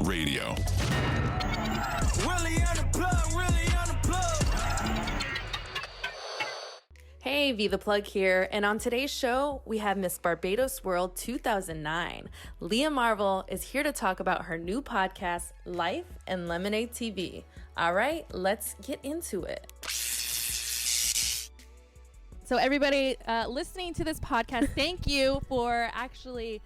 Radio. Really on the plug, really on the plug. Hey, Vtheplug here, and on today's show, we have Miss Barbados World 2009. Leah Marville is here to talk about her new podcast, Life and Lemonade TV. All right, let's get into it. So everybody listening to this podcast, thank you for actually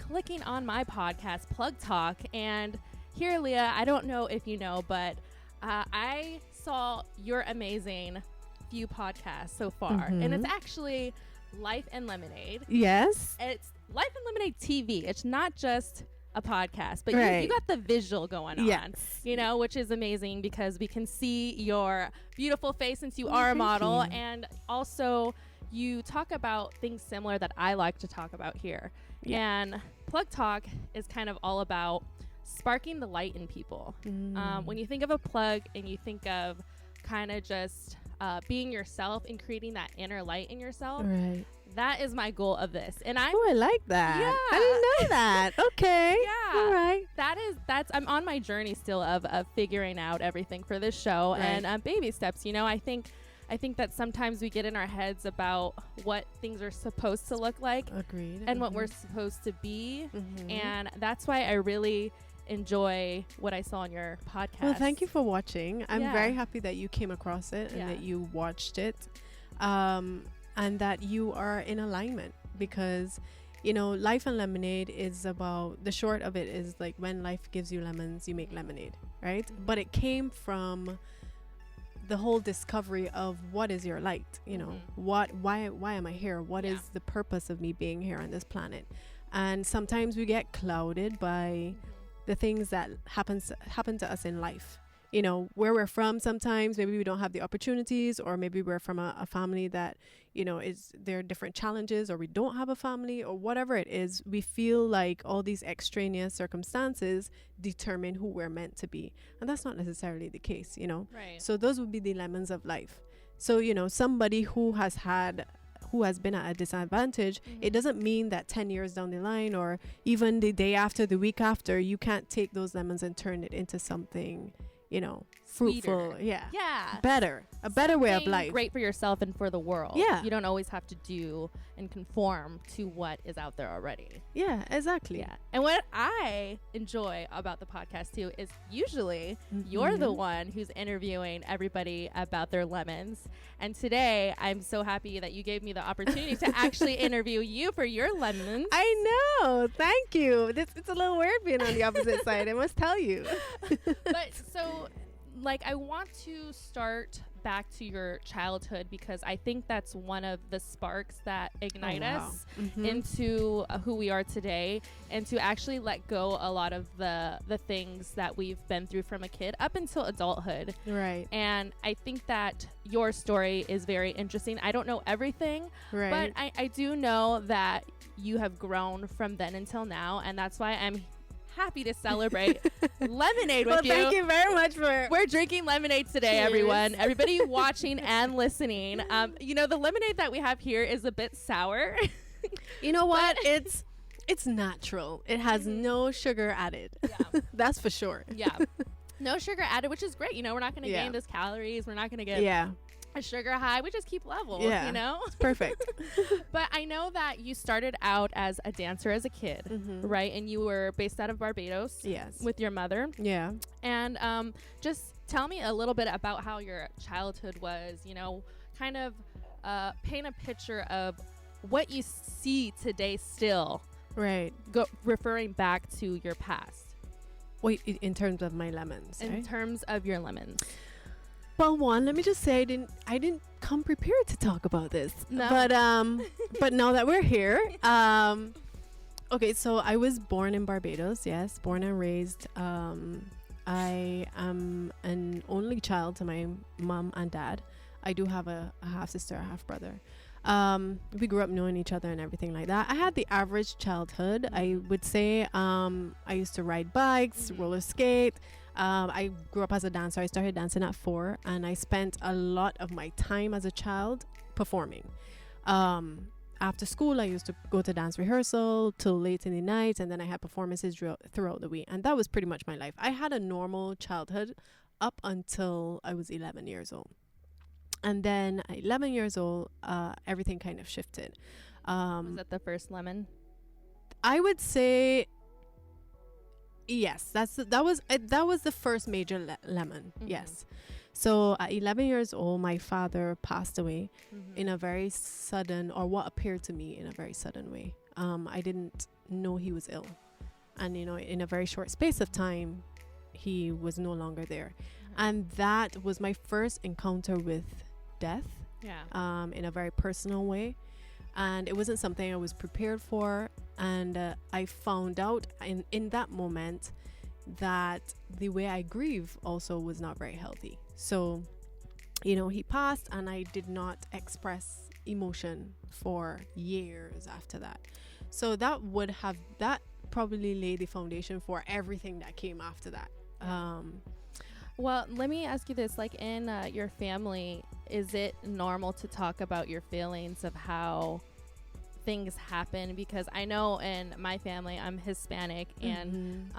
clicking on my podcast, Plug Talk. And here, Leah, I don't know if you know, but I saw your amazing few podcasts so far. And it's actually Life and Lemonade. Yes. It's Life and Lemonade TV. It's not just a podcast, but Right. you got the visual going on, Yes. you know, which is amazing because we can see your beautiful face since you are a model. And also you talk about things similar that I like to talk about here. Yeah. And Plug Talk is kind of all about sparking the light in people. When you think of a plug and you think of kind of just being yourself and creating that inner light in yourself, Right. that is my goal of this. And I like that. Yeah. I didn't know that. Okay. Yeah. All right. That's I'm on my journey still of figuring out everything for this show. Right. And baby steps, you know. I think that sometimes we get in our heads about what things are supposed to look like Agreed. and what we're supposed to be. Mhm. And that's why I really enjoy what I saw on your podcast. Well, thank you for watching. I'm Yeah. very happy that you came across it and Yeah. that you watched it, and that you are in alignment because, you know, Life and Lemonade is about, the short of it is like, when life gives you lemons, you make lemonade, right? But it came from the whole discovery of what is your light, you know, why am I here? What is the purpose of me being here on this planet? And sometimes we get clouded by the things that happen to us in life, you know, where we're from. Sometimes maybe we don't have the opportunities, or maybe we're from a family that, you know, there are different challenges, or we don't have a family, or whatever it is. We feel like all these extraneous circumstances determine who we're meant to be, and that's not necessarily the case, you know. Right. So those would be the lemons of life. So, you know, somebody who has been at a disadvantage, it doesn't mean that 10 years down the line, or even the day after, the week after, you can't take those lemons and turn it into something, you know, fruitful. Sweeter. Yeah. Yeah. A better way of Something life. great for yourself and for the world. Yeah. You don't always have to do and conform to what is out there already. Yeah, exactly. Yeah. And what I enjoy about the podcast too is usually you're the one who's interviewing everybody about their lemons. And today I'm so happy that you gave me the opportunity to actually interview you for your lemons. I know. Thank you. It's a little weird being on the opposite side, I must tell you. But so, like, I want to start back to your childhood because I think that's one of the sparks that ignite us into who we are today, and to actually let go a lot of the things that we've been through from a kid up until adulthood. Right. And I think that your story is very interesting. I don't know everything, Right. but I do know that you have grown from then until now, and that's why I'm happy to celebrate lemonade with Well, thank you very much for. We're drinking lemonade today, Cheers. everyone. Everybody watching and listening. You know, the lemonade that we have here is a bit sour. You know what? It's natural. It has no sugar added. Yeah. That's for sure. Yeah. No sugar added, which is great. You know, we're not going to Yeah. gain those calories. We're not going to get Yeah. a sugar high. We just keep level, Yeah. you know? It's perfect. But I know that you started out as a dancer as a kid, right? And you were based out of Barbados. Yes. With your mother. Yeah. And just tell me a little bit about how your childhood was, you know, kind of paint a picture of what you see today still, Right. referring back to your past. Wait, in terms of my lemons, In right? terms of your lemons. Well, one, let me just say I didn't come prepared to talk about this. No. But now that we're here, okay, so I was born in Barbados, yes, born and raised. I am an only child to my mom and dad. I do have a half sister, a half brother. We grew up knowing each other and everything like that. I had the average childhood. I would say I used to ride bikes, roller skate. I grew up as a dancer. I started dancing at 4, and I spent a lot of my time as a child performing. after school, I used to go to dance rehearsal till late in the night, and then I had performances throughout the week. And that was pretty much my life. I had a normal childhood up until I was 11 years old. And then at 11 years old, everything kind of shifted. Was that the first lemon? I would say yes. That was the first major lemon. Mhm. Yes. So at 11 years old, my father passed away Mhm. in a very sudden, or what appeared to me in a very sudden way. I didn't know he was ill, and in a very short space of time, he was no longer there, and that was my first encounter with death. Yeah. In a very personal way, and it wasn't something I was prepared for. And I found out in that moment that the way I grieve also was not very healthy. So, he passed, and I did not express emotion for years after that. So that probably laid the foundation for everything that came after that. Well, let me ask you this, like in your family, is it normal to talk about your feelings of how things happen? Because I know in my family, I'm Hispanic, and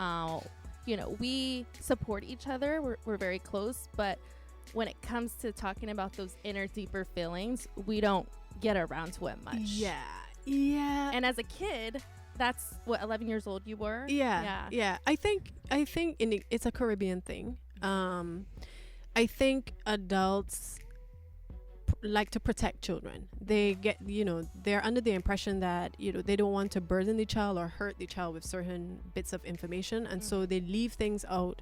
we support each other. We're very close, but when it comes to talking about those inner, deeper feelings, we don't get around to it much. Yeah. And as a kid, that's what, 11 years old you were? Yeah. I think it's a Caribbean thing. I think adults like to protect children. They get, they're under the impression that, they don't want to burden the child or hurt the child with certain bits of information. And so they leave things out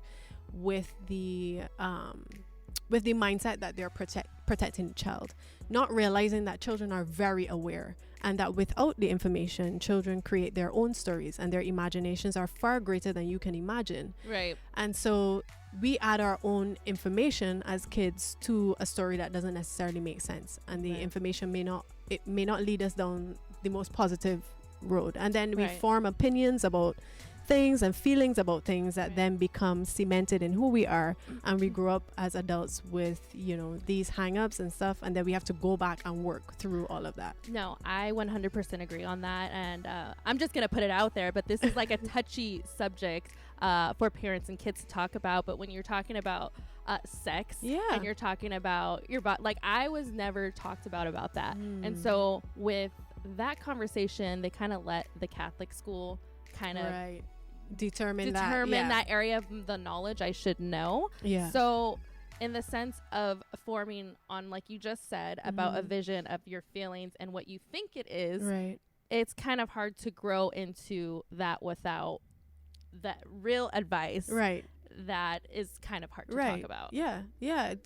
with the mindset that they're protecting the child, not realizing that children are very aware, and that without the information, children create their own stories, and their imaginations are far greater than you can imagine. Right. And so we add our own information as kids to a story that doesn't necessarily make sense, and the information may not lead us down the most positive road, and then we form opinions about things and feelings about things that then become cemented in who we are, and we grow up as adults with these hang-ups and stuff, and then we have to go back and work through all of that. No, I 100% agree on that, and I'm just gonna put it out there, but this is like a touchy subject for parents and kids to talk about. But when you're talking about sex, and you're talking about your body, like I was never talked about that. And so with that conversation, they kind of let the Catholic school kind of determine that area of the knowledge I should know. So in the sense of forming on, like you just said, about a vision of your feelings and what you think it is, it's kind of hard to grow into that without that real advice. That is kind of hard to talk about.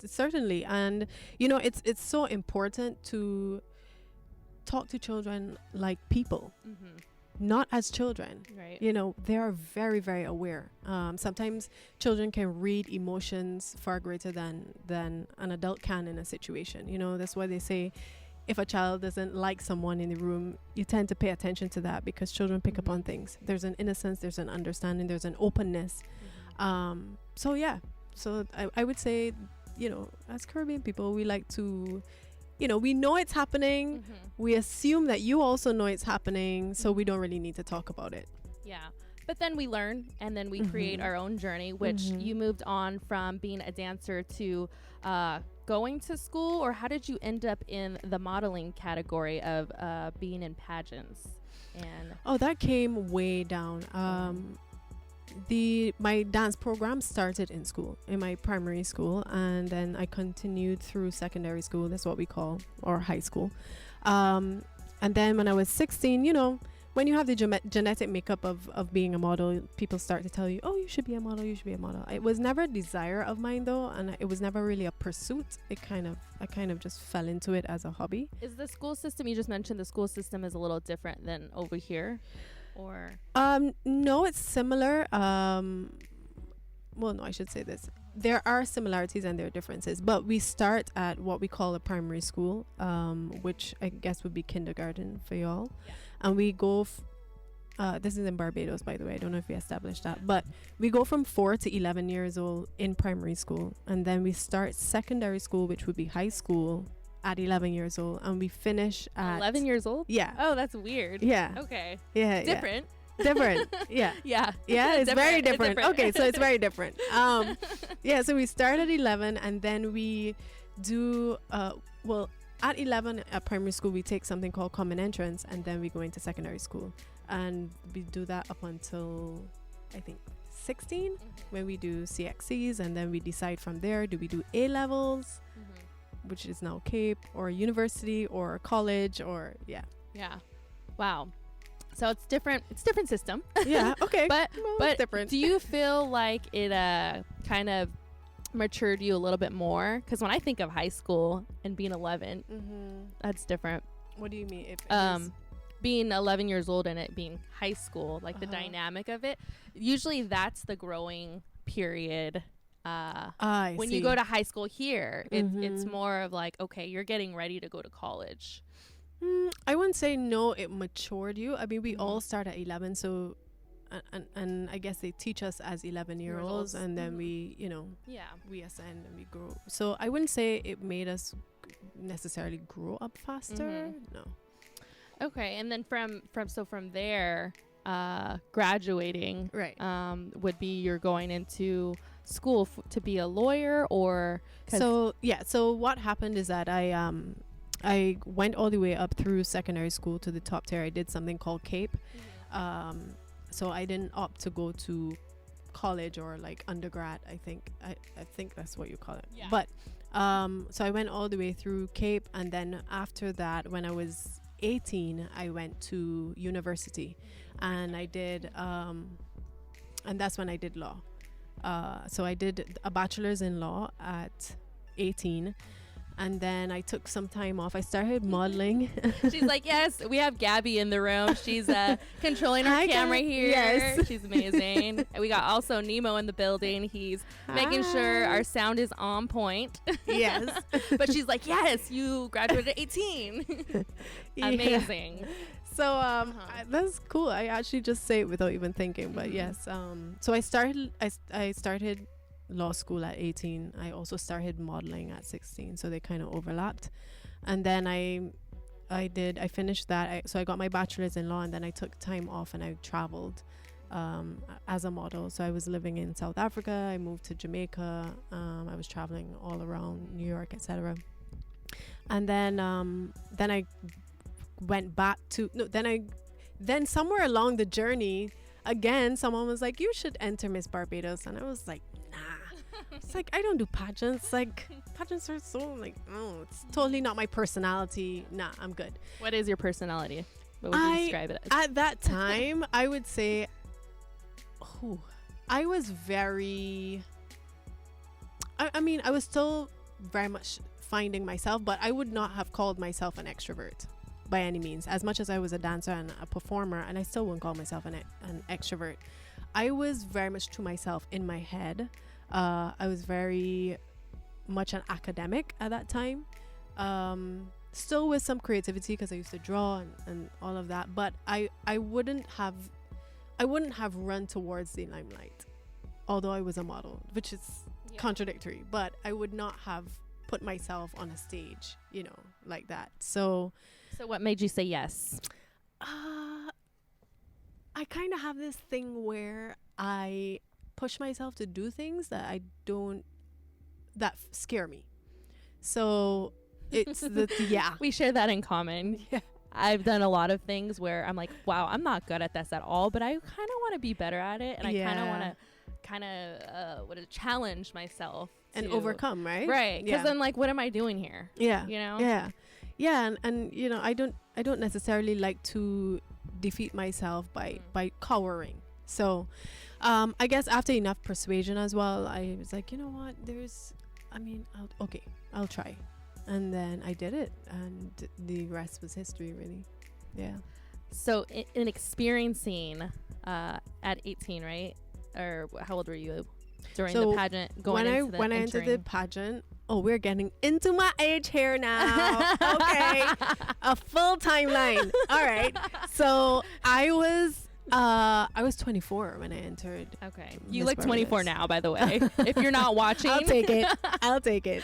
Certainly. And it's so important to talk to children like people, not as children. They are very, very aware. Sometimes children can read emotions far greater than an adult can in a situation. That's why they say if a child doesn't like someone in the room, you tend to pay attention to that, because children pick up on things. There's an innocence, there's an understanding, there's an openness. So I would say, as Caribbean people, we like to, we know it's happening. We assume that you also know it's happening, so we don't really need to talk about it. But then we learn, and then we create our own journey, which you moved on from being a dancer to going to school, or how did you end up in the modeling category of being in pageants? And that came way down. My dance program started in school, in my primary school, and then I continued through secondary school. That's what we call, or high school. And then when I was 16, when you have the genetic makeup of being a model, people start to tell you, oh, you should be a model, you should be a model. It was never a desire of mine, though, and it was never really a pursuit. I kind of just fell into it as a hobby. Is the school system, you just mentioned the school system is a little different than over here? Or no, it's similar. Well, no, I should say this. There are similarities and there are differences, but we start at what we call a primary school, which I guess would be kindergarten for y'all. And we go this is in Barbados, by the way. I don't know if we established that, but we go from 4 to 11 years old in primary school, and then we start secondary school, which would be high school, at 11 years old, and we finish at 11 years old? Yeah. Oh, that's weird. Yeah. Okay. Yeah. Different. Different. Yeah. Yeah. Yeah, it's very It's different. Okay, so it's very different. Yeah, so we start at 11, and then we do well, at 11 at primary school we take something called common entrance, and then we go into secondary school, and we do that up until I think 16 when we do CXCs, and then we decide from there, do we do A levels, which is now Cape, or university, or college, or yeah. Wow. So it's different. It's different system. Yeah. Okay. But it's different. do you feel like it kind of matured you a little bit more? Because when I think of high school and being 11, that's different. What do you mean? If it is being 11 years old and it being high school, like the dynamic of it, usually that's the growing period. When you go to high school here, it's more of like, okay, you're getting ready to go to college. I wouldn't say no, it matured you. I mean, we all start at 11, so and I guess they teach us as 11-year-olds, and then we, we ascend and we grow. So I wouldn't say it made us necessarily grow up faster. No. Okay, and then from there, graduating, right, would be you're going into school to be a lawyer, or so what happened is that I went all the way up through secondary school to the top tier. I did something called Cape. So I didn't opt to go to college or like undergrad. I think that's what you call it. Yeah. But so I went all the way through Cape, and then after that, when I was 18, I went to university, and I did and that's when I did law. So I did a bachelor's in law at 18. And then I took some time off. I started modeling. She's like, yes, we have Gabby in the room. She's controlling our camera here. Yes. She's amazing. And we got also Nemo in the building. He's making sure our sound is on point. Yes. But she's like, yes, you graduated at 18. Amazing. So that's cool. I actually just say it without even thinking. But yes. So I started law school at 18. I also started modeling at 16, so they kind of overlapped. And then I finished that. So I got my bachelor's in law, and then I took time off and I traveled as a model. So I was living in South Africa. I moved to Jamaica. I was traveling all around New York, etc. And then I went back to then somewhere along the journey, again, someone was like, you should enter Miss Barbados, and I was like, it's like, I don't do pageants. Like, pageants are so like, oh, it's totally not my personality. Nah, I'm good. What is your personality? What would you describe it as? At that time, I would say, I was very, I mean, I was still very much finding myself, but I would not have called myself an extrovert by any means. As much as I was a dancer and a performer, and I still wouldn't call myself an extrovert. I was very much to myself in my head. I was very much an academic at that time, still with some creativity because I used to draw and all of that, but I wouldn't have run towards the limelight, although I was a model, which is contradictory, but I would not have put myself on a stage, like that. So what made you say yes? I kind of have this thing where I push myself to do things that scare me. So it's we share that in common. Yeah. I've done a lot of things where I'm like, wow, I'm not good at this at all, but I kind of want to be better at it, and I kind of want to challenge myself and overcome, right? Right, because I'm like, what am I doing here? Yeah, and I don't necessarily like to defeat myself by cowering. So I guess after enough persuasion as well, I was like, you know what, I'll try. And then I did it, and the rest was history, really. Yeah. So in experiencing at 18, right? Or how old were you during the pageant? When I entered the pageant, we're getting into my age here now. Okay. A full timeline. All right. So I was I was 24 when I entered. Okay. You Miss look 24 Barbados. now, by the way. If you're not watching. I'll take it. I'll take it.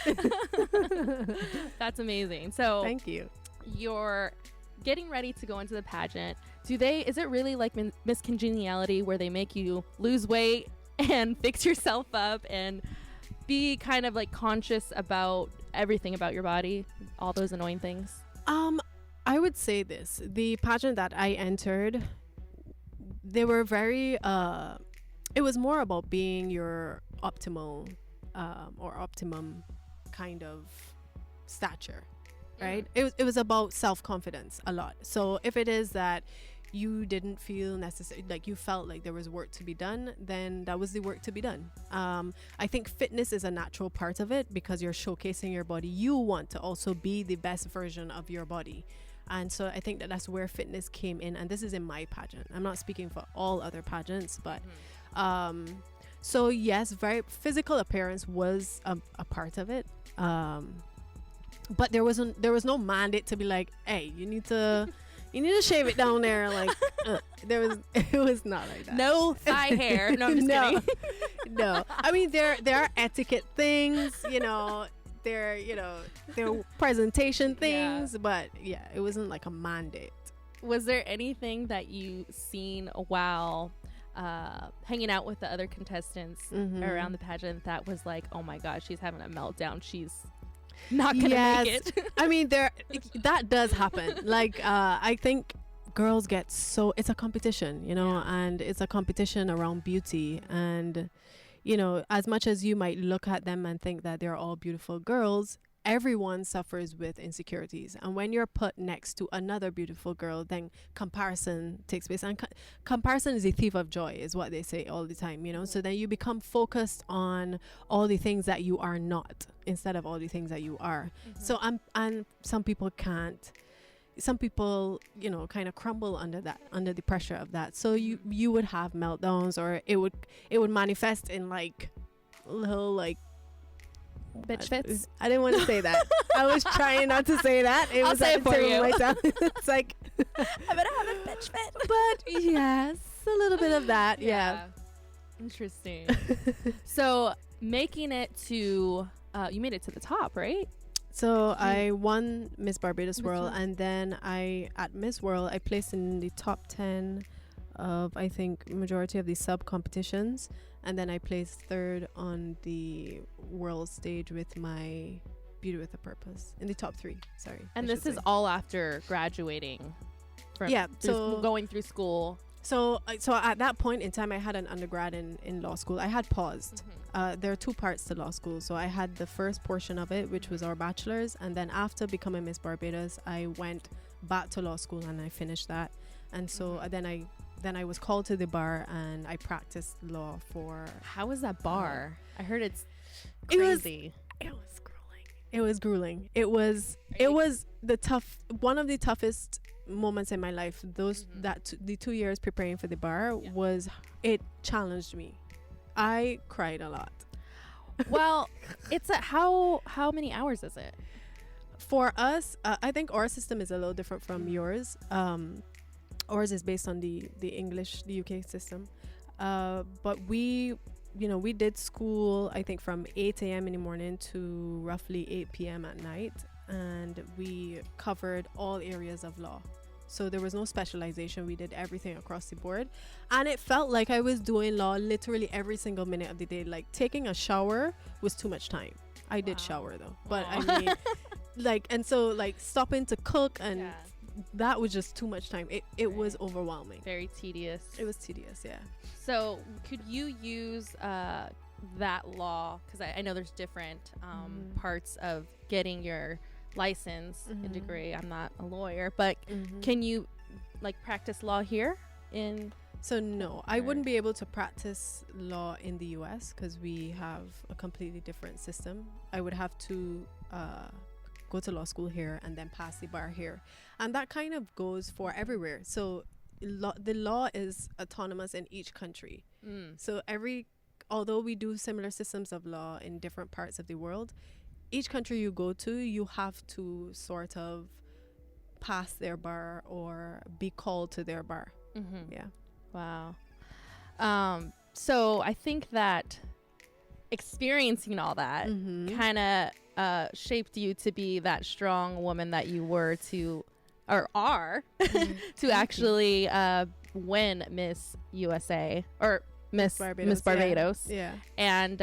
That's amazing. So Thank you. you're getting ready to go into the pageant. Is it really like Miss Congeniality where they make you lose weight and fix yourself up and be kind of like conscious about everything about your body, all those annoying things? I would say this. The pageant that I entered, they were very it was more about being your optimal or optimum kind of stature, right? It was about self-confidence a lot. So if it is that you didn't feel necessary, like you felt like there was work to be done, then that was the work to be done. I think fitness is a natural part of it because you're showcasing your body. You want to also be the best version of your body. And so I think that that's where fitness came in. And this is in my pageant. I'm not speaking for all other pageants, but so yes, very physical appearance was a part of it. But there was no mandate to be like, hey, you need to shave it down there. Like it was not like that. No thigh hair. No, I'm just kidding. No. I mean, there are etiquette things, there are presentation things, but yeah, it wasn't like a mandate. Was there anything that you seen while hanging out with the other contestants around the pageant that was like, oh my gosh, she's having a meltdown, she's not gonna make it? I mean, that does happen. Like I think girls get it's a competition, and it's a competition around beauty. And as much as you might look at them and think that they're all beautiful girls, everyone suffers with insecurities. And when you're put next to another beautiful girl, then comparison takes place. And comparison is a thief of joy, is what they say all the time, So then you become focused on all the things that you are not instead of all the things that you are. So and some people can't. Some people, kind of crumble under the pressure of that. So you would have meltdowns, or it would manifest in like little like bitch fits. I didn't want to say that. I was trying not to say that. I'll say it for you. It's like I'm gonna have a bitch fit. But yes, a little bit of that. Yeah. Interesting. So making it to you made it to the top, right? So I won Miss Barbados World, and then at Miss World I placed in the top 10 of, I think, majority of the sub competitions, and then I placed third on the world stage with my Beauty with a Purpose in the top 3. Sorry. And this is all after graduating from going through school. So at that point in time, I had an undergrad in law school. I had paused. There are 2 parts to law school. So I had the first portion of it, which was our bachelor's. And then after becoming Miss Barbados, I went back to law school and I finished that. And so then I was called to the bar and I practiced law for... How was that bar? I heard it's crazy. It was grueling. It was one of the toughest moments in my life. The 2 years preparing for the bar it challenged me. I cried a lot. Well, it's how many hours is it? For us, I think our system is a little different from yours. Ours is based on the UK system. But we did school, I think, from 8 a.m. in the morning to roughly 8 p.m. at night. And we covered all areas of law. So there was no specialization. We did everything across the board. And it felt like I was doing law literally every single minute of the day. Like taking a shower was too much time. I did shower though. But I mean, so stopping to cook and that was just too much time. It was overwhelming. Very tedious. It was tedious, yeah. So could you use that law? Because I know there's different parts of getting your license and degree. I'm not a lawyer, but can you practice law here in... So no, I wouldn't be able to practice law in the US because we have a completely different system. I would have to go to law school here and then pass the bar here, and that kind of goes for everywhere. So the law is autonomous in each country. So although we do similar systems of law in different parts of the world, each country you go to, you have to sort of pass their bar or be called to their bar. Yeah. Wow. So I think that experiencing all that kind of shaped you to be that strong woman that you were to, or are, to actually win Miss USA or Miss Barbados. Yeah. And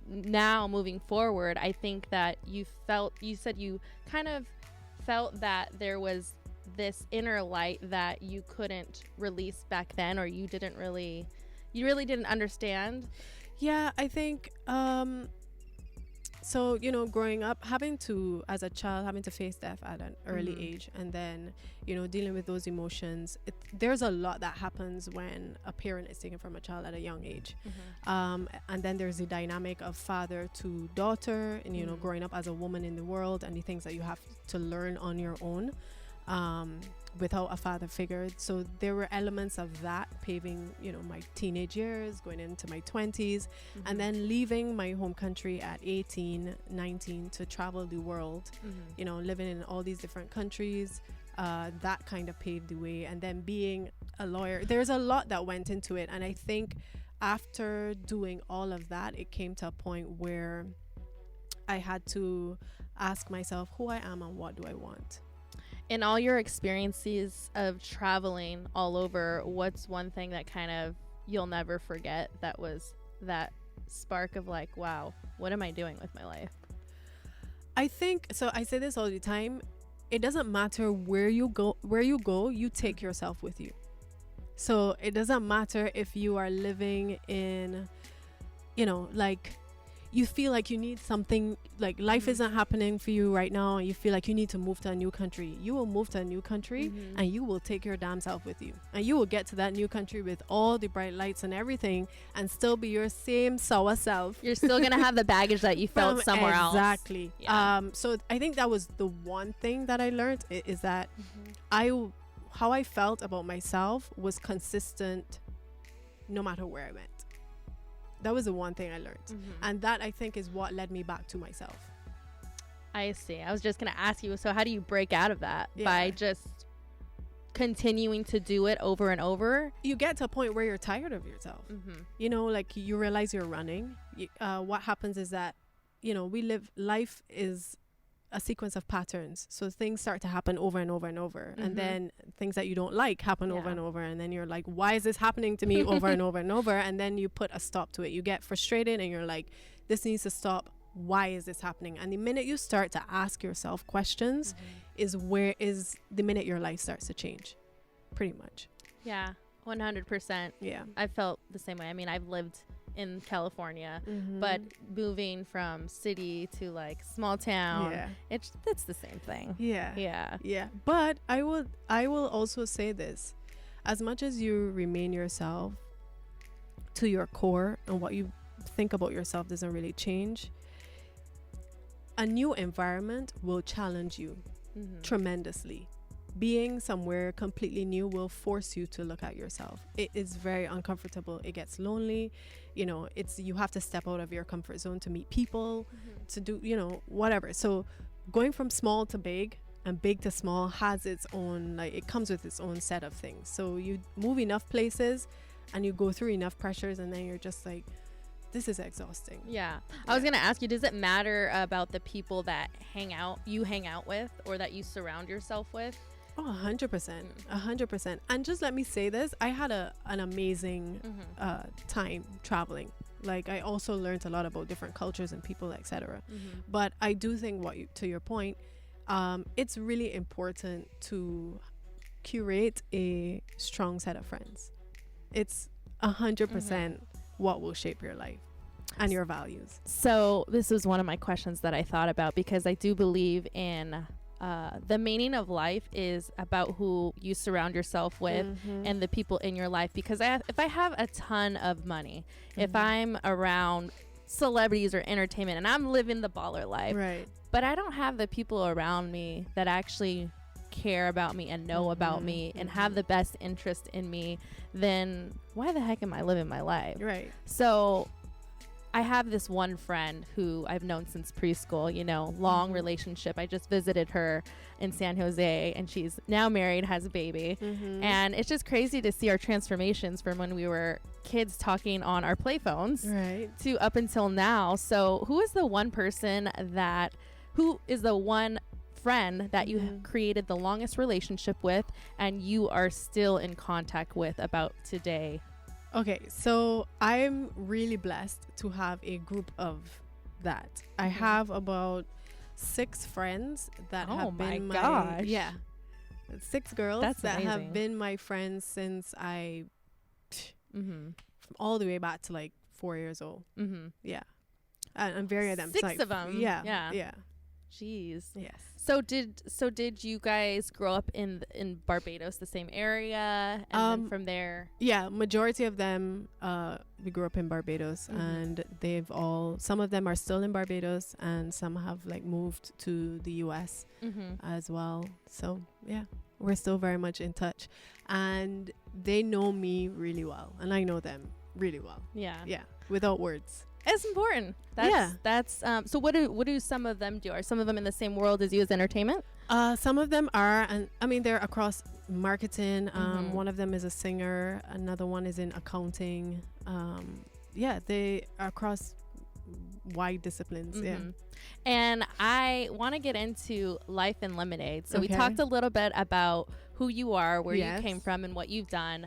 now moving forward, I think that you said you kind of felt that there was this inner light that you couldn't release back then, or you really didn't understand. Yeah, I think so, growing up, as a child, having to face death at an early age, and then, dealing with those emotions, there's a lot that happens when a parent is taken from a child at a young age. And then there's the dynamic of father to daughter, and, growing up as a woman in the world, and the things that you have to learn on your own without a father figure. So there were elements of that paving, my teenage years, going into my 20s, and then leaving my home country at 18, 19 to travel the world, living in all these different countries. That kind of paved the way. And then being a lawyer, there's a lot that went into it. And I think after doing all of that, it came to a point where I had to ask myself who I am and what do I want. In all your experiences of traveling all over, what's one thing that kind of you'll never forget that was that spark of like, wow, what am I doing with my life? I think, so I say this all the time, it doesn't matter where you go, you take yourself with you. So it doesn't matter if you are living in, like, you feel like you need something, like life isn't happening for you right now, and you feel like you need to move to a new country. You will move to a new country and you will take your damn self with you, and you will get to that new country with all the bright lights and everything and still be your same sour self. You're still gonna have the baggage that you felt somewhere else. Exactly. Yeah. So I think that was the one thing that I learned, is that how I felt about myself was consistent no matter where I went. That was the one thing I learned. And that, I think, is what led me back to myself. I see. I was just going to ask you, so how do you break out of that? By just continuing to do it over and over? You get to a point where you're tired of yourself. Like you realize you're running. What happens is that, life is a sequence of patterns. So things start to happen over and over and over. And then things that you don't like happen over and over. And then you're like, why is this happening to me over and over and over? And then you put a stop to it. You get frustrated and you're like, this needs to stop. Why is this happening? And the minute you start to ask yourself questions is the minute your life starts to change. Pretty much. Yeah, 100%. Yeah. I felt the same way. I mean, I've lived in California, but moving from city to like small town, it's the same thing. Yeah. But I will also say this: as much as you remain yourself to your core, and what you think about yourself doesn't really change, a new environment will challenge you tremendously. Being somewhere completely new will force you to look at yourself. It is very uncomfortable. It gets lonely. You have to step out of your comfort zone to meet people, to do, whatever. So going from small to big and big to small has its own, it comes with its own set of things. So you move enough places and you go through enough pressures, and then you're just like, this is exhausting. Yeah. I was going to ask you, does it matter about the people that you hang out with, or that you surround yourself with? Oh, 100%. 100%. And just let me say this, I had an amazing time traveling. Like, I also learned a lot about different cultures and people, etc. But I do think, to your point, it's really important to curate a strong set of friends. It's 100% what will shape your life and your values. So this was one of my questions that I thought about, because I do believe in the meaning of life is about who you surround yourself with and the people in your life. Because if I have a ton of money, if I'm around celebrities or entertainment and I'm living the baller life, right, but I don't have the people around me that actually care about me and know about me and have the best interest in me, then why the heck am I living my life? Right. So I have this one friend who I've known since preschool, you know, long relationship. I just visited her in San Jose, and she's now married, has a baby. And it's just crazy to see our transformations from when we were kids talking on our play phones Right. to up until now. So who is the one friend that you have created the longest relationship with and you are still in contact with about today? Okay, so I'm really blessed to have a group of that. I have about 6 friends that Oh have been my gosh. yeah, 6 girls That's that amazing. have been my friends since Mm-hmm. from all the way back to like 4 years old. Mm-hmm. Yeah, and I'm very of them. 6 of 'em. Yeah, Yeah. yeah, Jeez. yes. So did you guys grow up in Barbados, the same area, and then from there? Yeah, majority of them we grew up in Barbados, and some of them are still in Barbados, and some have like moved to the US as well. So yeah, we're still very much in touch, and they know me really well, and I know them really well. Yeah. Yeah, without words. It's important. That's so what do some of them do? Are some of them in the same world as you as entertainment? Some of them are, and I mean they're across marketing. One of them is a singer, another one is in accounting. Yeah, they are across wide disciplines. Yeah. And I want to get into Life in Lemonade. So we Okay. talked a little bit about who you are, where Yes. you came from, and what you've done.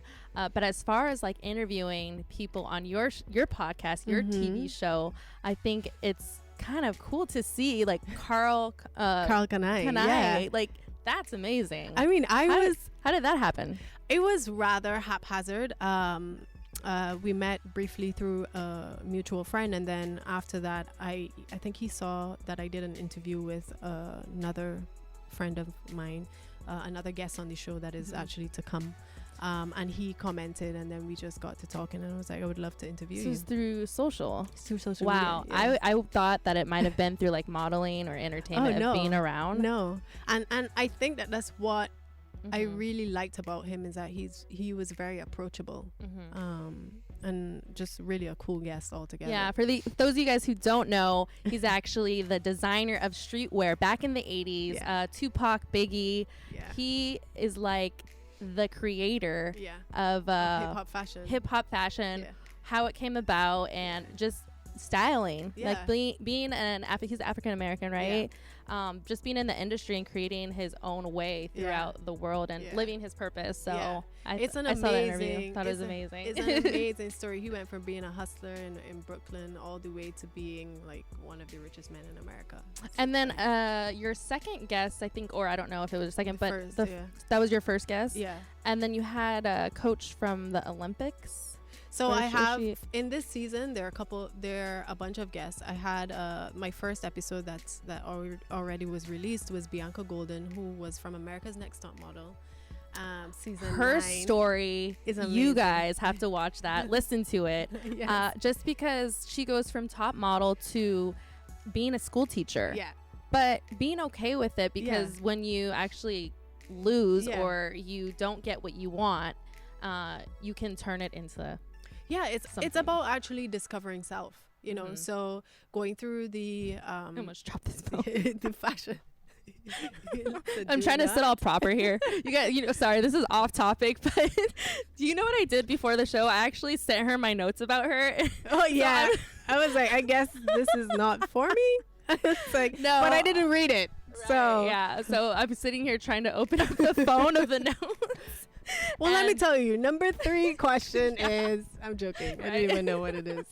But as far as like interviewing people on your podcast, your TV show, I think it's kind of cool to see like Carl Kanai. Yeah. like that's amazing. I mean, How did that happen? It was rather haphazard. We met briefly through a mutual friend, and then after that, I think he saw that I did an interview with another friend of mine, another guest on the show that is actually to come. And he commented, and then we just got to talking, and I was like, I would love to interview This you. was through social. Through social Wow. media. Yeah. I thought that it might have been through like modeling or entertainment no. of being around. No, and I think that's what I really liked about him, is that he was very approachable, and just really a cool guest altogether. Yeah, for those of you guys who don't know, he's actually the designer of streetwear back in the 80s. Yeah. Tupac, Biggie. Yeah. He is like the creator Yeah. of Hip hop fashion. Yeah. how it came about, and just styling. Yeah. Like being he's African American, right? Just being in the industry and creating his own way throughout the world and living his purpose. So Yeah. I It's an I saw that interview. amazing. Thought it was amazing. It's an amazing story. He went from being a hustler in Brooklyn all the way to being like one of the richest men in America. And then your second guest, I think, or I don't know if it was a second, but First, that was your first guest. yeah. And then you had a coach from the Olympics. So Or I is have she- in this season there are a bunch of guests. I had my first episode that already was released was Bianca Golden, who was from America's Next Top Model. Season Her 9 story is you amazing. guys have to watch that, listen to it. Yes. Just because she goes from top model to being a school teacher. Yeah. But being okay with it, because when you actually lose Yeah. or you don't get what you want, you can turn it into Yeah, it's something. about actually discovering self, you know. So going through the I almost dropped this phone. the fashion. I'm trying to sit all proper here. You guys, sorry, this is off topic, but do you know what I did before the show? I actually sent her my notes about her. Oh yeah, I was like, I guess this is not for me. It's like, No. but I didn't read it, so yeah, so I'm sitting here trying to open up the phone of the notes. Well, let me And- tell you, number 3 question is, I'm joking. I don't even know what it is.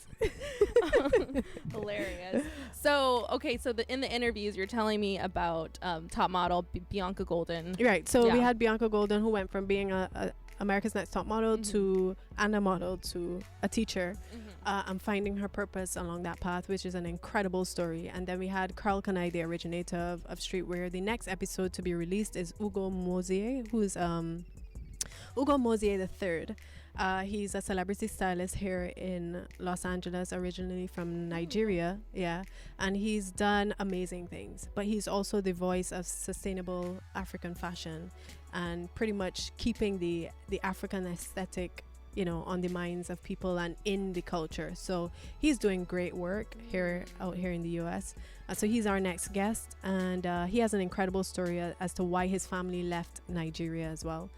Hilarious. So, okay, so in the interviews, you're telling me about top model Bianca Golden. Right. So we Yeah. had Bianca Golden, who went from being a America's Next Top Model and a model to a teacher, and finding her purpose along that path, which is an incredible story. And then we had Carl Kanai, the originator of streetwear. The next episode to be released is Hugo Mosier, who's Hugo Mosier III. He's a celebrity stylist here in Los Angeles, originally from Nigeria. Yeah. And he's done amazing things. But he's also the voice of sustainable African fashion and pretty much keeping the African aesthetic on the minds of people and in the culture. So he's doing great work out here in the US. So he's our next guest, and he has an incredible story as to why his family left Nigeria as well.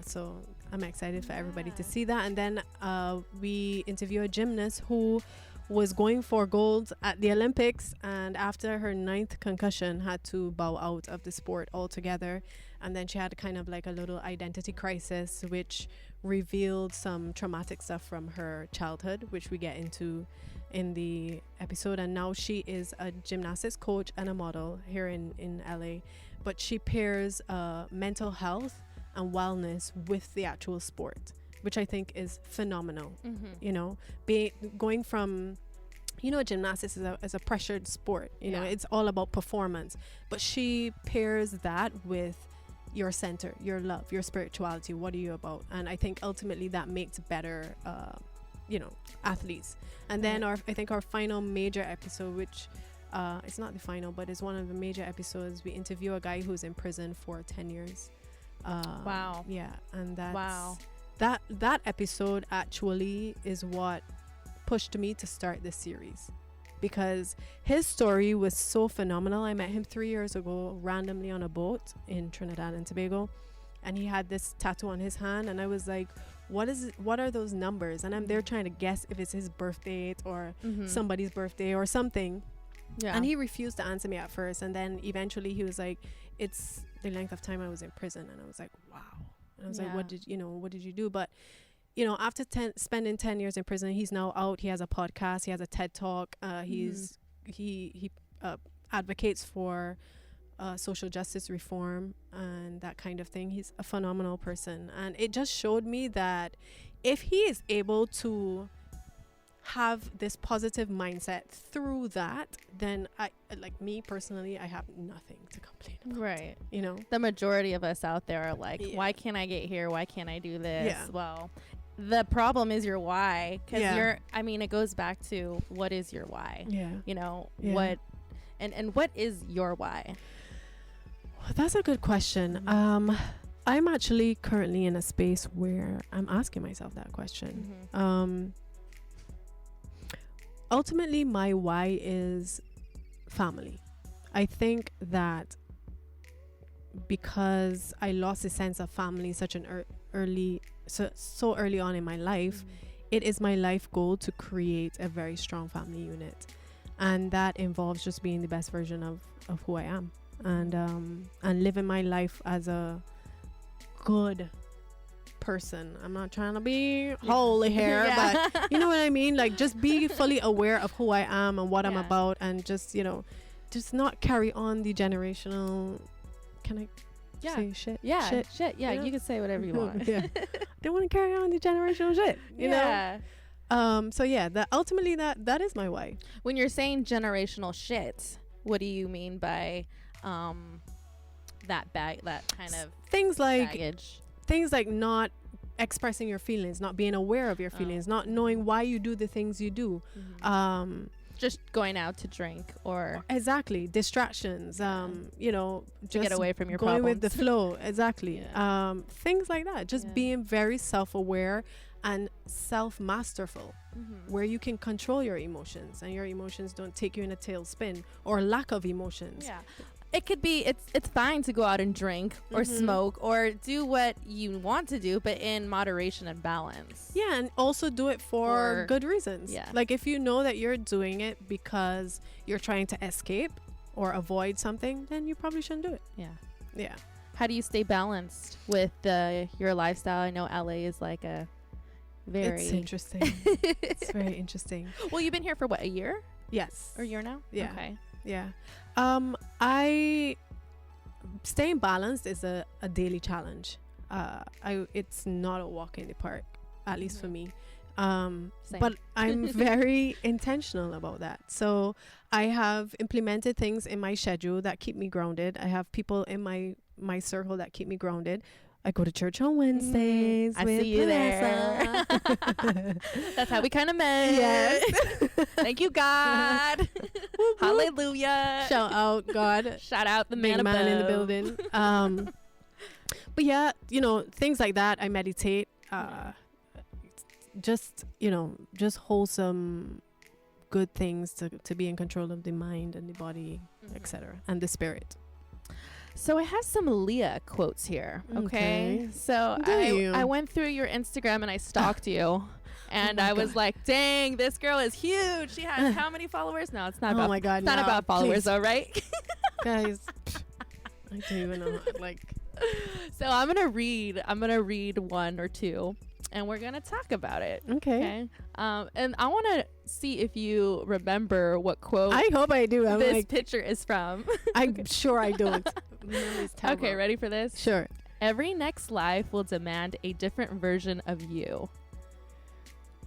So I'm excited for everybody to see that. And then we interview a gymnast who was going for gold at the Olympics, and after her 9th concussion had to bow out of the sport altogether. And then she had kind of like a little identity crisis, which revealed some traumatic stuff from her childhood, which we get into in the episode. And now she is a gymnastics coach and a model here in LA, but she pairs mental health and wellness with the actual sport, which I think is phenomenal. Going from gymnastics is a pressured sport, it's all about performance, but she pairs that with your center, your love, your spirituality. What are you about? And I think ultimately that makes better athletes. And then I think our final major episode, which it's not the final, but it's one of the major episodes, we interview a guy who's in prison for 10 years. Wow. Yeah. And that episode actually is what pushed me to start this series, because his story was so phenomenal. I met him 3 years ago randomly on a boat in Trinidad and Tobago, and he had this tattoo on his hand, and I was like, what are those numbers? And I'm there trying to guess if it's his birth date or somebody's birthday or something. Yeah. And he refused to answer me at first, and then eventually he was like, it's the length of time I was in prison. And I was like, wow. And I was like, what did you do? But after spending 10 years in prison, he's now out. He has a podcast. He has a TED Talk. He advocates for social justice reform and that kind of thing. He's a phenomenal person. And it just showed me that if he is able to have this positive mindset through that, then me personally, I have nothing to complain about. Right. The majority of us out there are like, why can't I get here? Why can't I do this? Yeah. Well, the problem is your why, because it goes back to what is your why? What is your why? Well, that's a good question. I'm actually currently in a space where I'm asking myself that question. Ultimately, my why is family. I think that because I lost a sense of family so early on in my life, it is my life goal to create a very strong family unit, and that involves just being the best version of who I am, and living my life as a good person. I'm not trying to be holy here, but you know what I mean, like just be fully aware of who I am and what I'm about, and just not carry on the generational, can I say shit? Shit. You can say whatever you want. They want to carry on the generational shit, you know. That ultimately that is my why. When you're saying generational shit, what do you mean by that kind of things like baggage? Things like not expressing your feelings, not being aware of your feelings, not knowing why you do the things you do. Just going out to drink or distractions, just get away from your going problems. with the flow. Things like that, just being very self-aware and self-masterful, where you can control your emotions and your emotions don't take you in a tailspin, or lack of emotions. It could be, it's fine to go out and drink or smoke or do what you want to do, but in moderation and balance. Yeah, and also do it for good reasons. Yeah. Like if you know that you're doing it because you're trying to escape or avoid something, then you probably shouldn't do it. Yeah. How do you stay balanced with your lifestyle? I know LA is like a very... It's interesting. It's very interesting. Well, you've been here for what, a year? Yes. Or a year now? Yeah. Okay. Yeah. Staying balanced is a daily challenge. It's not a walk in the park, at least for me. But I'm very intentional about that. So I have implemented things in my schedule that keep me grounded. I have people in my circle that keep me grounded. I go to church on Wednesdays. I see you there. That's how we kind of met. Yes. Thank you, God. Hallelujah. Shout out, God. Shout out the man man in the building. But yeah, things like that. I meditate. just wholesome good things to be in control of the mind and the body, etc., and the spirit. So I have some Leah quotes here. Okay. So I went through your Instagram and I stalked you. And I was like, dang, this girl is huge. She has how many followers? No, it's not about, my God, it's not about followers, though, right? Guys, I don't even know. Like, so I'm gonna read one or two, and we're gonna talk about it. Okay. And I want to see if you remember what quote. I hope I do. This picture is from. I'm sure I don't. Okay, ready for this? Sure. Every next life will demand a different version of you.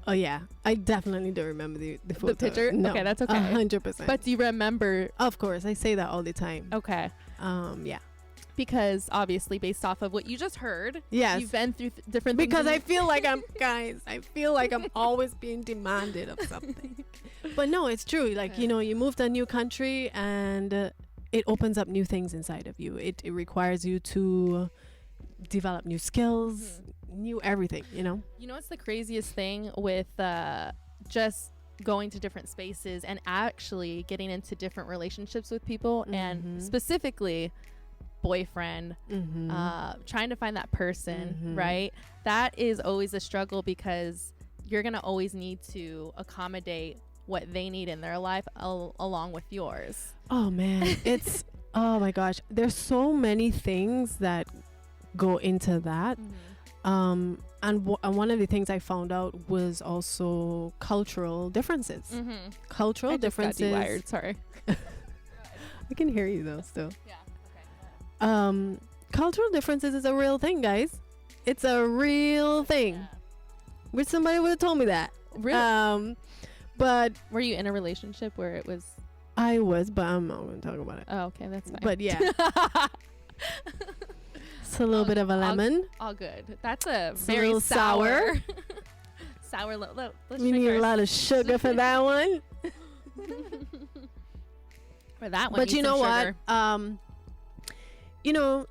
Oh yeah, I definitely don't remember the photo. The picture? No, okay, that's okay. 100%. But do you remember? Of course, I say that all the time. Okay. Yeah. Because obviously, based off of what you just heard, yes, you've been through different things. Because I feel like I'm always being demanded of something. But no, it's true. Like, you move to a new country and it opens up new things inside of you. It requires you to develop new skills, new everything, You know what's the craziest thing with just going to different spaces and actually getting into different relationships with people, and specifically boyfriend, trying to find that person, right? That is always a struggle because you're going to always need to accommodate what they need in their life along with yours. Oh man, it's oh my gosh, there's so many things that go into that. And one of the things I found out was also cultural differences. Cultural differences. Got dewired, sorry. I can hear you though still. Yeah. Okay. Cultural differences is a real thing, guys. It's a real thing. Yeah. Wish somebody would have told me that. Really? But were you in a relationship where it was? I was, but I'm not going to talk about it. Oh, okay, that's fine. But yeah. It's a little bit of a lemon. All good. That's a it's very a little sour. Sour. Let's we need a lot of sugar for that one. For that one. But you know what? Sugar.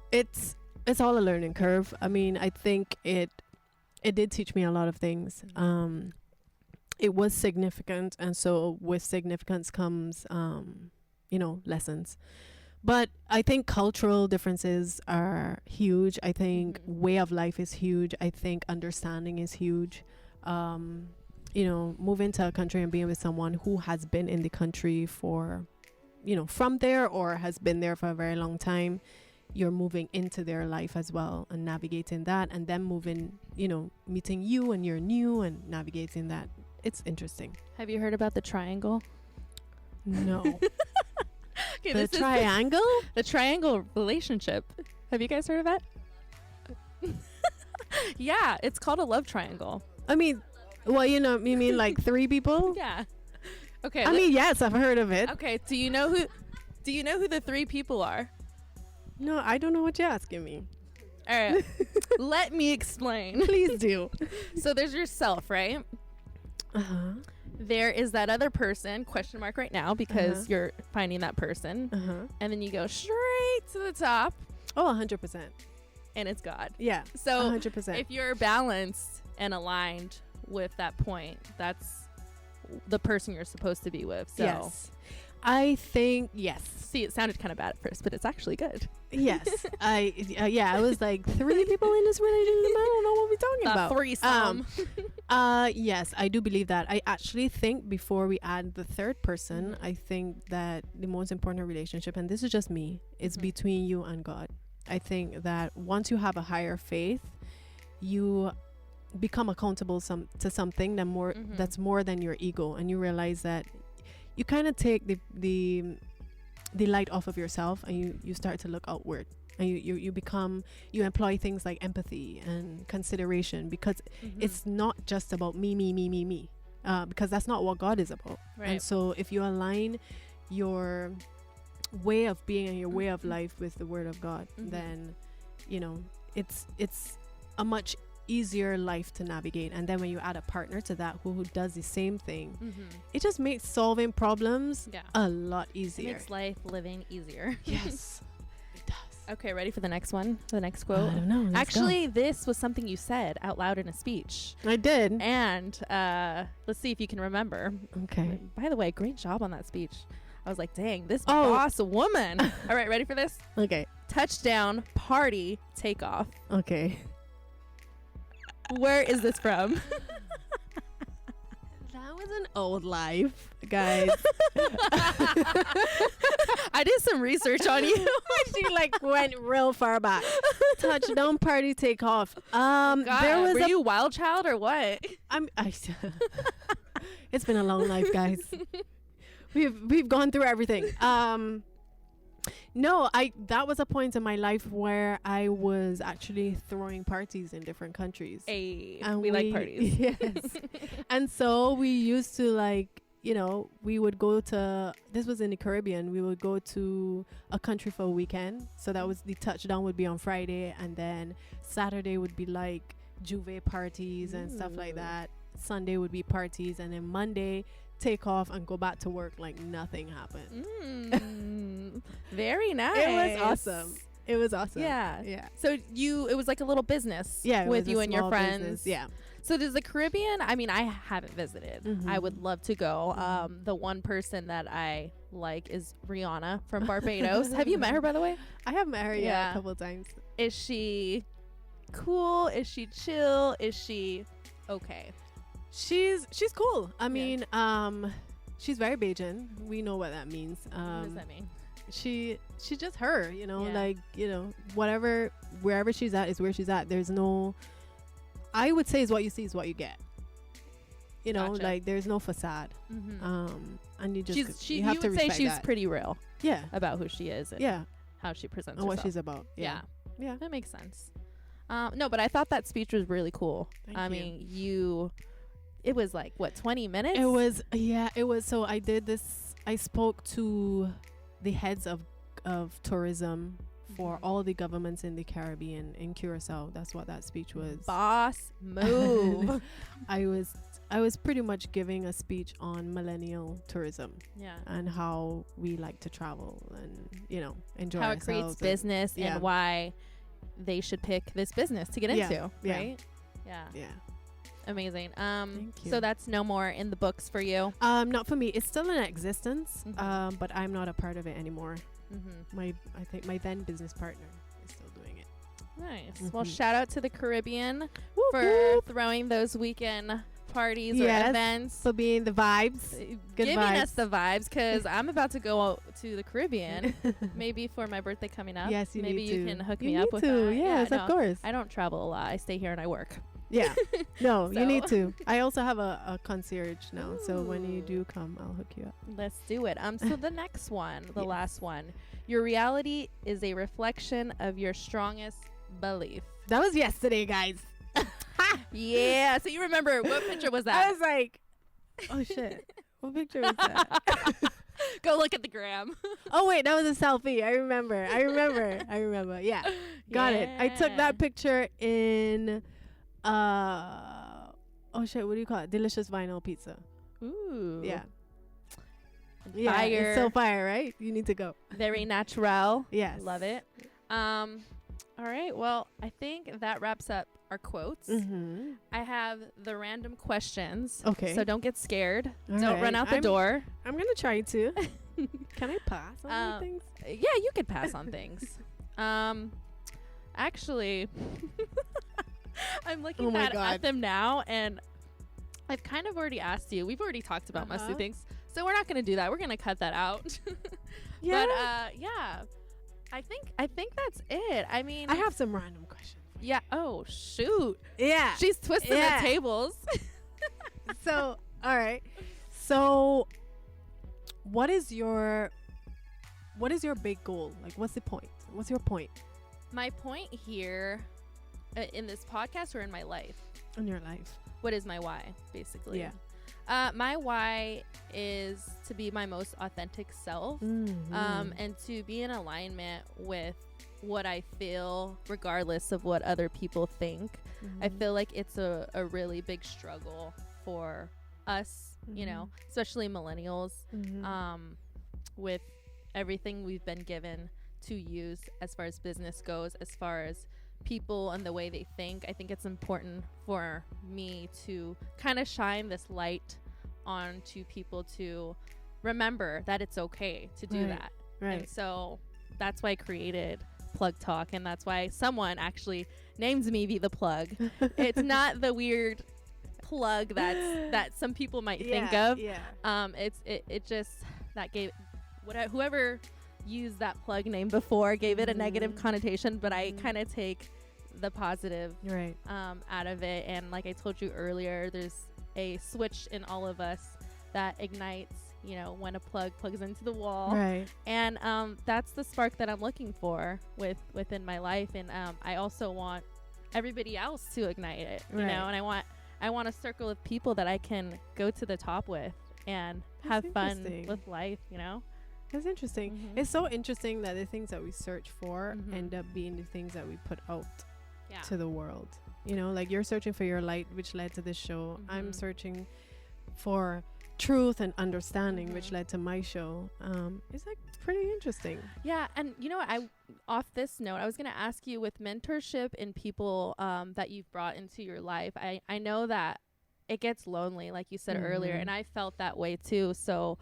It's all a learning curve. I mean, I think it did teach me a lot of things. It was significant, and so with significance comes lessons. But I think cultural differences are huge. I think way of life is huge. I think understanding is huge. Moving to a country and being with someone who has been in the country for, from there or has been there for a very long time, you're moving into their life as well and navigating that, and then moving, meeting you and you're new and navigating that. It's interesting. Have you heard about the triangle? No. Okay, the triangle? The triangle relationship. Have you guys heard of that? Yeah, it's called a love triangle. I mean, well, you mean like three people? Yeah. Okay. I mean, yes, I've heard of it. Okay, do you know who the three people are? No, I don't know what you're asking me. All right. Let me explain. Please do. So there's yourself, right? Uh-huh. There is that other person, question mark right now, because you're finding that person. And then you go straight to the top. Oh, 100%. And it's God. Yeah. So 100%. if you're balanced and aligned with that point, that's the person you're supposed to be with. So yes. I think, yes. See, it sounded kind of bad at first, but it's actually good. Yes. I was like, three people in this relationship? I don't know what we're talking about. Threesome. Yes, I do believe that. I actually think before we add the third person, I think that the most important relationship, and this is just me, is between you and God. I think that once you have a higher faith, you become accountable to something that's more than your ego, and you realize that you kind of take the light off of yourself, and you start to look outward, and you employ things like empathy and consideration, because it's not just about me, because that's not what God is about. Right. And so if you align your way of being and your way of life with the Word of God, then it's a much easier life to navigate. And then when you add a partner to that who does the same thing, it just makes solving problems a lot easier. It makes life living easier. Yes, it does. Okay, ready for the next one? The next I quote? don't know. Let's Actually, this was something you said out loud in a speech. go. I did. And let's see if you can remember. Okay. By the way, great job on that speech. I was like, dang, this Oh. boss woman. All right, ready for this? Okay. Touchdown, party, takeoff. Okay. Where is this from? That was an old life, guys. I did some research on you. She like went real far back. Touchdown, party, take off. God, There was were you wild child or what? It's been a long life, guys. We've gone through everything. No, that was a point in my life where I was actually throwing parties in different countries. Hey, And we like parties. Yes. And so we used to we would go to, this was in the Caribbean, we would go to a country for a weekend. So that was, the touchdown would be on Friday, and then Saturday would be like Juve parties and stuff like that. Sunday would be parties, and then Monday take off and go back to work like nothing happened. Very nice. It was awesome. Yeah. Yeah. So it was like a little business Yeah. with you and your friends. Business. Yeah. So does the Caribbean, I mean, I haven't visited. Mhm. I would love to go. The one person that I like is Rihanna from Barbados. Have you met her, by the way? I have met her Yeah. a couple of times. Is she cool? Is she chill? Is she okay? She's cool. I mean, she's very Bajan. We know what that means. What does that mean? She's just her, Yeah. whatever, wherever she's at is where she's at. There's no, I would say, is what you see is what you get. Gotcha. Like there's no facade. Mm-hmm. And you just you you have to would say respect she's that. pretty real Yeah. about who she is and Yeah. how she presents And what herself. she's about. Yeah. Yeah. That makes sense. No, but I thought that speech was really cool. Thank I you. mean, it was like, what, 20 minutes? It was. So I did this. I spoke to the heads of tourism for all the governments in the Caribbean, in Curacao. That's what that speech was. Boss move. I was pretty much giving a speech on millennial tourism Yeah. and how we like to travel and enjoy How it ourselves. creates business yeah. and why they should pick this business to get Yeah, into, yeah. right? Yeah. Yeah. Amazing. Thank you. So that's no more in the books for you. Not for me. It's still in existence. Mhm. But I'm not a part of it anymore. Mm-hmm. I think my then business partner is still doing it. Nice. Well, Mhm. shout out to the Caribbean Whoop, for whoop. throwing those weekend parties Yes. or events. For being the vibes. Good Giving vibes. us the vibes, because I'm about to go out to the Caribbean, maybe for my birthday coming up. Yes, you maybe need to. you can hook You me up need with to. that. Yes, Yeah, of no, course. I don't travel a lot. I stay here and I work. Yeah. No, So. you need to. I also have a concierge now, so when you do come, I'll hook you up. Let's do it. So the next one, the Yes. last one. Your reality is a reflection of your strongest belief. That was yesterday, guys. Yeah. So you remember, what picture was I that? was like, oh shit. What picture was that? Go look at the gram. Oh wait, that was a selfie. I remember. Yeah. Got it. I took Yeah. that picture in oh shit, what do you call it? Delicious vinyl pizza. Ooh. Yeah. Fire. Yeah. It's so fire, right? You need to go. Very natural. Yes. Love it. All right. Well, I think that wraps up our quotes. Mm-hmm. I have the random questions. Okay. So don't get scared. All Don't right. run out the I'm- door. I'm gonna try to. Can I pass on things? Yeah, you could pass on things. Actually, I'm looking Oh my at God. them now, and I've kind of already asked you. We've already talked about most of the Uh-huh. things, so we're not going to do that. We're going to cut that out. Yeah. But yeah, I think that's it. I mean, I have some random questions. yeah. Oh shoot, Yeah. she's twisting Yeah. the tables. So, all right. So, what is your big goal? Like, what's the point? What's your point My point here, in this podcast or in my life, in your life? what is my why, basically? Yeah. My why is to be my most authentic self, and to be in alignment with what I feel, regardless of what other people think. I feel like it's a really big struggle for us, you know, especially millennials, with everything we've been given to use as far as business goes, as far as people and the way they think. I think it's important for me to kind of shine this light onto people to remember that it's okay to do that. Right. And so that's why I created Plug Talk, and that's why someone actually named me Vtheplug. It's not the weird plug that some people might think of. It just that gave whoever used that plug name before gave it a negative connotation, but I kind of take the positive out of it. And like I told you earlier, there's a switch in all of us that ignites, you know, when a plug plugs into the wall. Right. And that's the spark that I'm looking for within my life. And I also want everybody else to ignite it, you know, and I want a circle of people that I can go to the top with and have fun with life, you know. That's interesting. It's so interesting that the things that we search for end up being the things that we put out to the world. You know, like you're searching for your light, which led to this show. I'm searching for truth and understanding, which led to my show. It's like pretty interesting. Yeah. And you know what, off this note, I was going to ask you, with mentorship and people that you've brought into your life, I know that it gets lonely, like you said earlier, and I felt that way too. So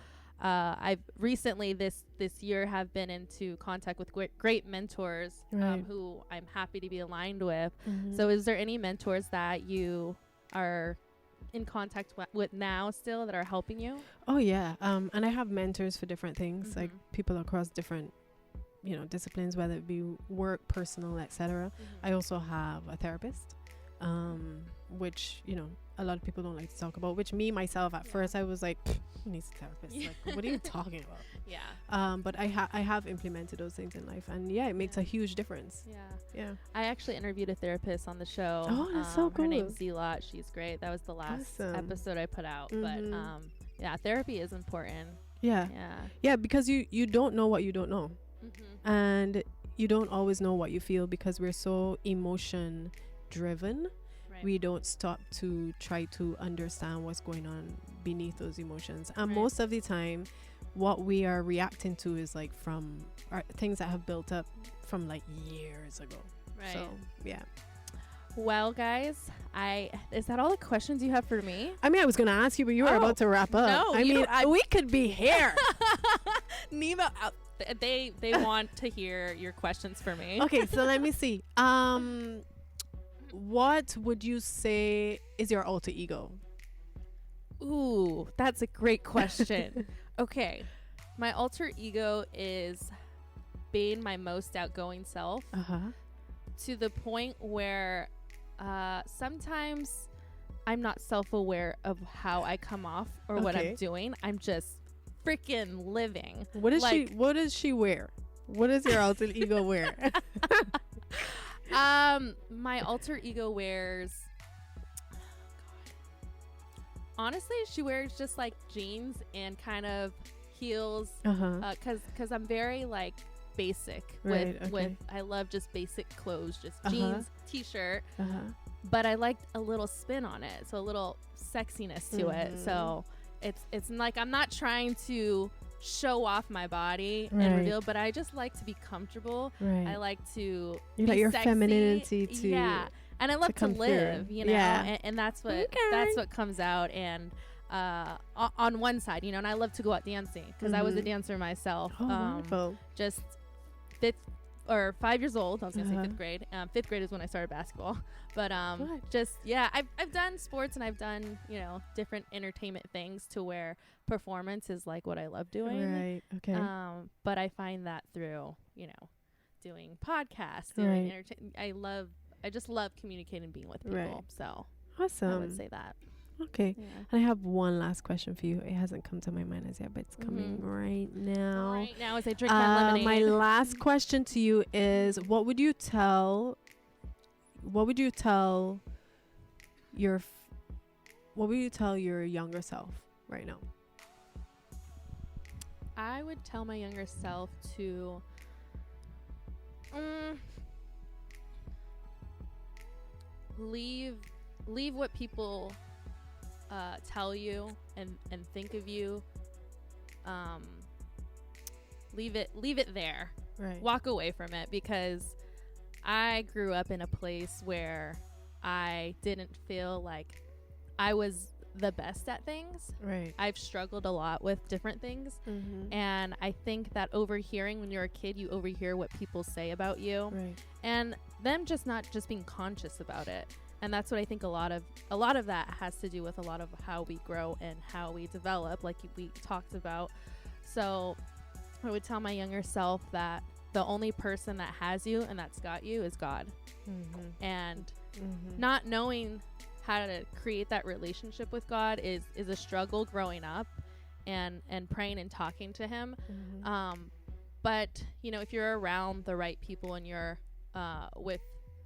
I've recently this year have been into contact with great mentors who I'm happy to be aligned with. So is there any mentors that you are in contact with now still that are helping you? Oh yeah. And I have mentors for different things, like people across different, you know, disciplines, whether it be work, personal, etc. I also have a therapist, which, you know, a lot of people don't like to talk about, which myself at first I was like, who needs a therapist? Like, what are you talking about? But I have implemented those things in life, and it makes a huge difference. I actually interviewed a therapist on the show. Oh, that's so cool. Her name's Zelot. She's great. That was the last episode I put out. But therapy is important. Yeah, because you don't know what you don't know, and you don't always know what you feel, because we're so emotion driven. We don't stop to try to understand what's going on beneath those emotions. And most of the time, what we are reacting to is like from things that have built up from like years ago. Right. So, yeah. Well, guys, is that all the questions you have for me? I mean, I was going to ask you, but you were about to wrap up. No, I mean, we could be here. Nemo, they want to hear your questions for me. Okay, so let me see. What would you say is your alter ego? Ooh, that's a great question. Okay. My alter ego is being my most outgoing self, to the point where sometimes I'm not self-aware of how I come off or what I'm doing. I'm just freaking living. What does she wear? What does your alter ego wear? My alter ego wears, honestly, she wears just like jeans and kind of heels, cause I'm very like basic with I love just basic clothes, just jeans, t-shirt, but I like a little spin on it, so a little sexiness to it. So it's like I'm not trying to show off my body and reveal, but I just like to be comfortable. I like to you like your sexy femininity to and I love to live through. You know, and that's what comes out. And on one side, you know, and I love to go out dancing, because I was a dancer myself. Wonderful. Just 5 years old. I was gonna say fifth grade. Fifth grade is when I started basketball. But I've done sports, and I've done, you know, different entertainment things to where performance is like what I love doing. Right. Okay. But I find that through, you know, doing podcasts, doing I just love communicating and being with people. So awesome. I would say that. Okay. Yeah. And I have one last question for you. It hasn't come to my mind as yet, but it's coming right now. Right now, as I drink my lemonade. My last question to you is, what would you tell your younger self right now? I would tell my younger self to leave what people tell you and think of you. Leave it there. walk away from it, because I grew up in a place where I didn't feel like I was the best at things. Right. I've struggled a lot with different things. Mm-hmm. And I think that overhearing, when you're a kid, you overhear what people say about you, Right. and them just not just being conscious about it. And that's what I think a lot of that has to do with a lot of how we grow and how we develop, like we talked about. So I would tell my younger self that the only person that has you and that's got you is God. Mm-hmm. And Mm-hmm. not knowing how to create that relationship with God is a struggle growing up, and praying and talking to him. Mm-hmm. But if you're around the right people and you're with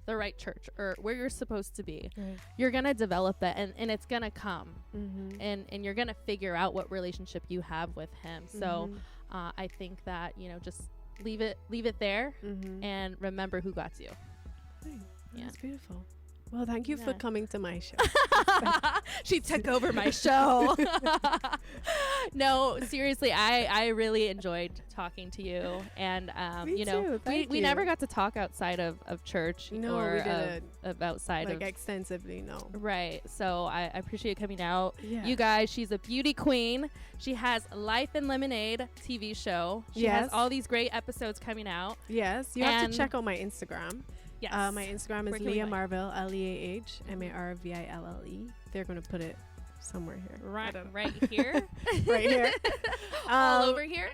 the right church or where you're supposed to be, Right. you're gonna develop that, and it's gonna come, Mm-hmm. and you're gonna figure out what relationship you have with him. So Mhm. I think that just leave it there, Mm-hmm. and remember who got you. Right. Yeah. That's beautiful. Well, thank you for Yeah. coming to my show. She took over my show. No, seriously, I really enjoyed talking to you, and Me too. Thank we you. never got to talk outside of church, No, or we didn't. of outside Like of extensively, no. right. So I appreciate you coming out. Yeah. You guys, she's a beauty queen. She has Life and Lemonade TV show. She has Yes. all these great episodes coming out. Yes, you have And- to check out my Instagram. Yes. My Instagram Where is can we Leah find- Marville, LeahMarville. They're going to put it somewhere here. I right, don't know. right here, Right here. all Um, over here.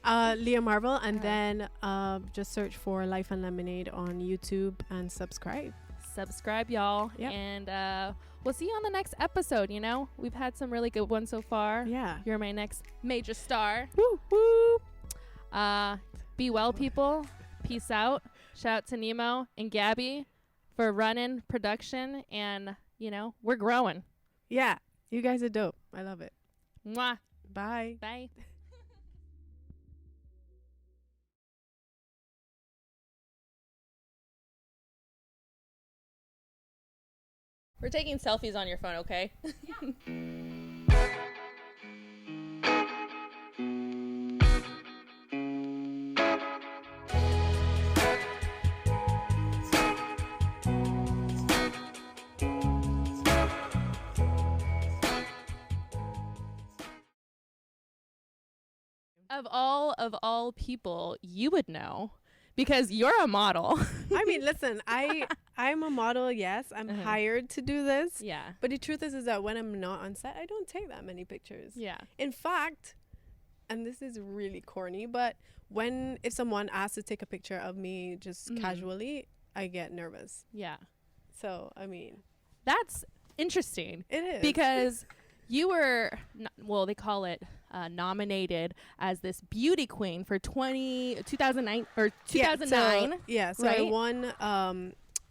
Leah Marville, and Alright. then just search for Life and Lemonade on YouTube and subscribe. Subscribe, y'all. Yep. And we'll see you on the next episode. We've had some really good ones so far. Yeah. You're my next major star. Woo, woo. Be well, people. Peace out. Shout out to Nemo and Gabby for running production, and we're growing. Yeah. You guys are dope. I love it. Mwah. Bye. Bye. We're taking selfies on your phone, okay? Of all people, you would know, because you're a model. I mean, listen, I'm a model, yes. I'm Uh-huh. hired to do this. Yeah. But the truth is that when I'm not on set, I don't take that many pictures. Yeah. In fact, and this is really corny, but if someone asks to take a picture of me just Mhm. casually, I get nervous. Yeah. So, I mean, That's interesting, it is. because you were, they call it nominated as this beauty queen for 2009 or 2009. Yeah, so right? I won,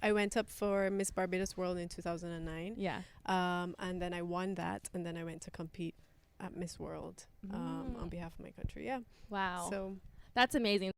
I went up for Miss Barbados World in 2009. Yeah. And then I won that, and then I went to compete at Miss World on behalf of my country. Yeah. Wow. So That's amazing.